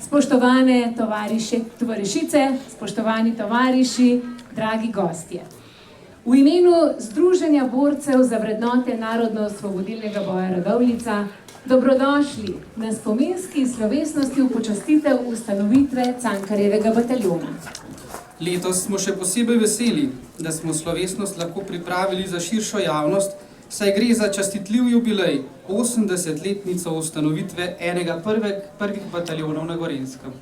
Spoštovane tovarišice, spoštovani tovariši, dragi gostje. V imenu Združenja borcev za vrednote Narodno-osvobodilnega boja Radovljica dobrodošli na spominski slovesnosti v počastitev ustanovitve Cankarjevega bataljona. Letos smo še posebej veseli, da smo slovesnost lahko pripravili za širšo javnost, saj gre za častitljiv jubilej, 80-letnico ustanovitve enega prvih bataljonov na Gorenjskem.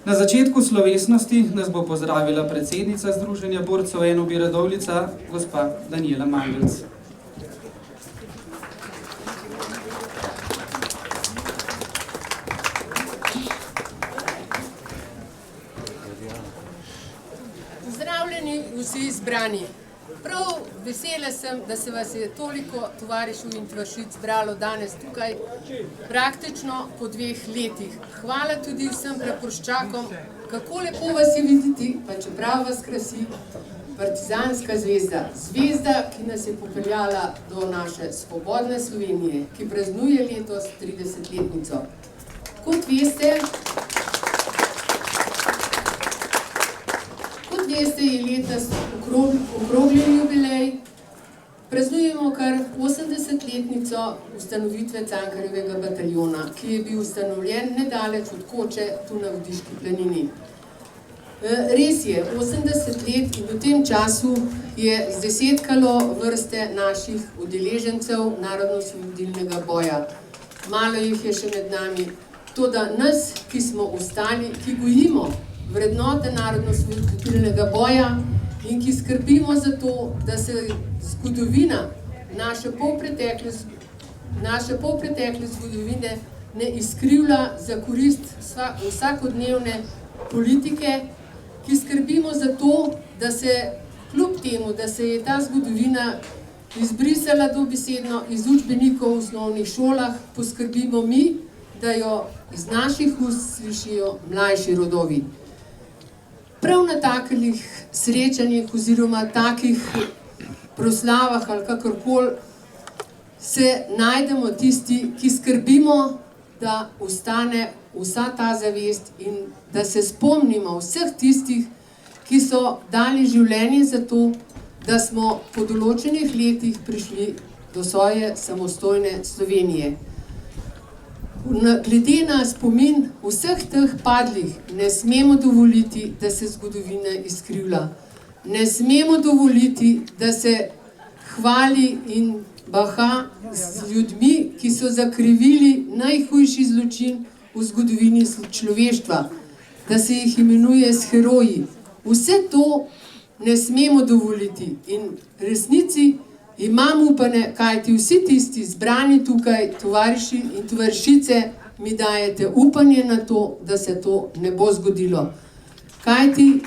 Na začetku slovesnosti nas bo pozdravila predsednica Združenja borcev NOB Radovljica, gospa Danijela Mandelc. Pozdravljeni vsi izbrani. Prav vesela sem, da se vas je toliko tovarišev in tovarišic zbralo danes tukaj, praktično po 2 letih. Hvala tudi vsem praporščakom, kako lepo vas je videti, pa čeprav vas krasi partizanska zvezda. Zvezda, ki nas je popeljala do naše svobodne Slovenije, ki praznuje letos 30-letnico. Kot veste, je letos okrogljen jubilej. Praznujemo kar 80-letnico ustanovitve Cankarjevega bataljona, ki je bil ustanovljen nedaleč od Koče, tu na Vodiški planini. Res je, 80 let in v tem času je zdesetkalo vrste naših udeležencev Narodno-osvobodilnega boja. Malo jih je še med nami. Toda nas, ki smo ostali, ki gojimo vrednote Narodno-osvobodilnega boja in ki skrbimo za to, da se zgodovina, naše polpretekle zgodovine ne izkrivlja za korist vsakodnevne politike, ki skrbimo za to, da se kljub temu, da se je ta zgodovina izbrisala dobesedno iz učbenikov v osnovnih šolah, poskrbimo mi, da jo iz naših ust slišijo mlajši rodovi. Prav na takih srečanjih oziroma takih proslavah ali kakorkoli se najdemo tisti, ki skrbimo, da ostane vsa ta zavest in da se spomnimo vseh tistih, ki so dali življenje za to, da smo po določenih letih prišli do svoje samostojne Slovenije. Glede na spomin vseh teh padlih ne smemo dovoliti, da se zgodovina izkrivlja. Ne smemo dovoliti, da se hvali in baha z ljudmi, ki so zakrivili najhujši zločin v zgodovini človeštva, da se jih imenuje s heroji. Vse to ne smemo dovoliti in resnici imam upanje, kajti vsi tisti zbrani tukaj, tovariši in tovarišice, mi dajete upanje na to, da se to ne bo zgodilo. Kajti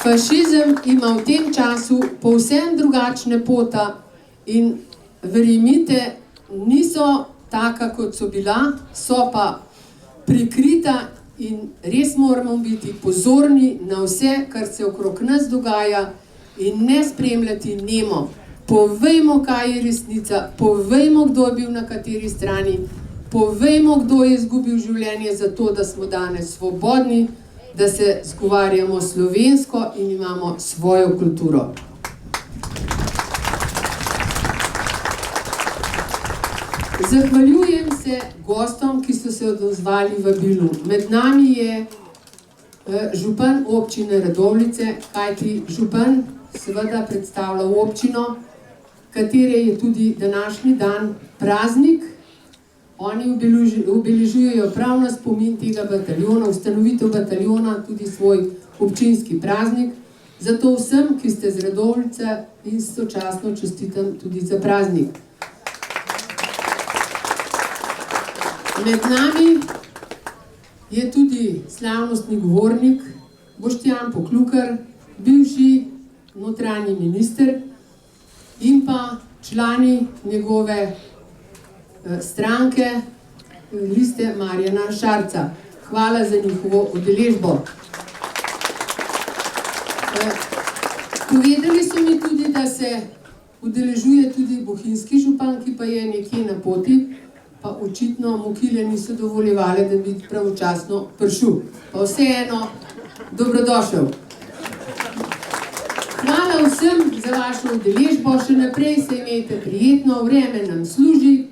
fašizem ima v tem času povsem drugačne pota in verjemite, niso taka, kot so bila, so pa prikrita. In res moramo biti pozorni na vse, kar se okrog nas dogaja in ne spremljati nemo. Povejmo, kaj je resnica, povejmo, kdo je bil na kateri strani, povejmo, kdo je izgubil življenje za to, da smo danes svobodni, da se zgovarjamo slovensko in imamo svojo kulturo. Zahvaljujem se gostom, ki so se odozvali vabilu. Med nami je župan občine Radovljice, kajti župan seveda predstavlja občino, katere je tudi današnji dan praznik. Oni obeležujejo prav na spomin tega bataljona, ustanovitev bataljona, tudi svoj občinski praznik. Zato vsem, ki ste z Radovljice, istočasno čestitam tudi za praznik. Med nami je tudi slavnostni govornik Boštjan Poklukar, bivši notranji minister in pa člani njegove stranke Liste Marjana Šarca. Hvala za njihovo udeležbo. Povedali so mi tudi, da se udeležuje tudi bohinjski župan, ki pa je nekje na poti, pa očitno mu kile niso dovoljevali, da bi pravočasno prišel. Pa vseeno, dobrodošel. Hvala vsem za vašo udeležbo, še naprej se imejte prijetno, vreme nam služi.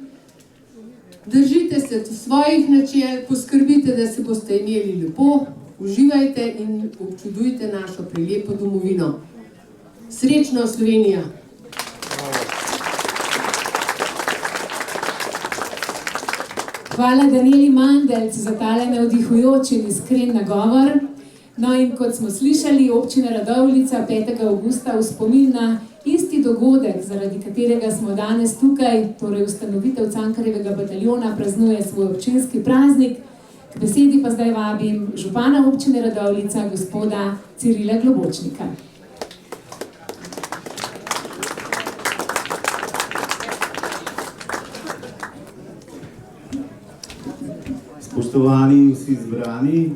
Držite se svojih načel, poskrbite, da se boste imeli lepo, uživajte in občudujte našo prelepo domovino. Srečno, Slovenija! Hvala Daneli Mandelc za tale navdihujoč in iskren nagovor. No in kot smo slišali, občina Radovljica 5. avgusta v spomin na isti dogodek, zaradi katerega smo danes tukaj, torej ustanovitev Cankarjevega bataljona, praznuje svoj občinski praznik. K besedi pa zdaj vabim župana občine Radovljica, gospoda Cirila Globočnika. Spoštovani vsi zbrani,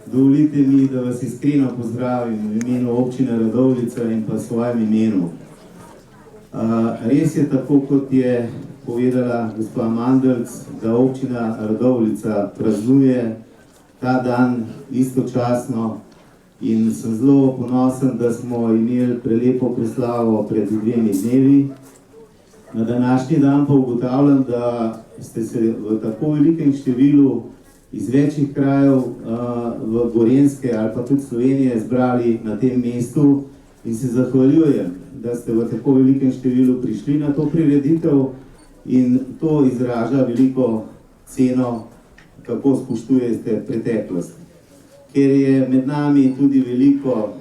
dovolite mi, da vas iskreno pozdravim v imenu občine Radovljica in pa svojem imenu. Res je tako, kot je povedala gospa Mandelc, da občina Radovljica praznuje ta dan istočasno in sem zelo ponosen, da smo imeli prelepo proslavo pred 2 dnevi. Na današnji dan pa ugotavljam, da ste se v tako velikem številu iz večjih krajev v Gorenjske ali pa tudi Slovenije zbrali na tem mestu in se zahvaljujem, da ste v tako velikem številu prišli na to prireditev in to izraža veliko ceno, kako spoštujete preteklost. Ker je med nami tudi veliko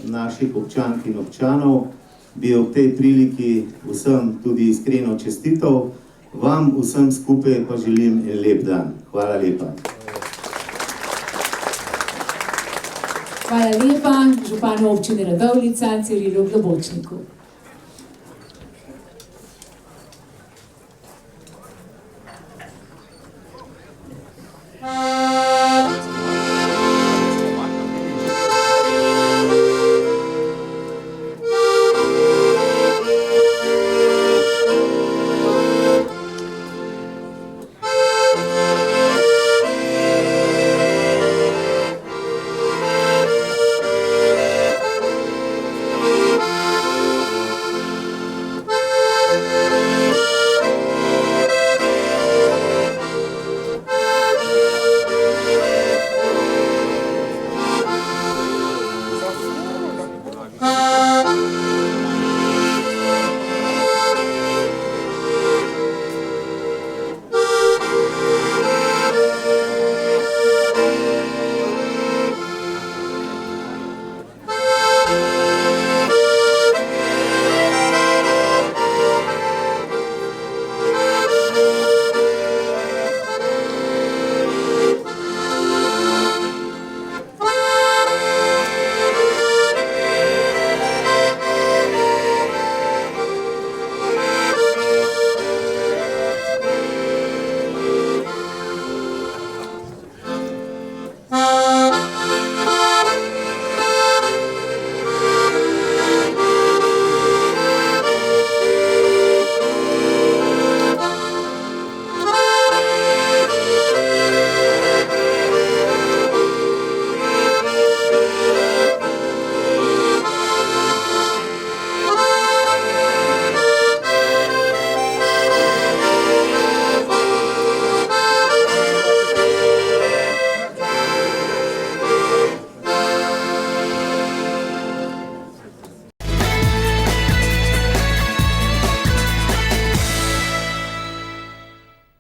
naših občank in občanov, bi ob tej priliki vsem tudi iskreno čestitev, vam vsem skupaj pa želim en lep dan. Hvala lepa. Hvala lepa županu občine Radovljica, Cirilu Globočniku.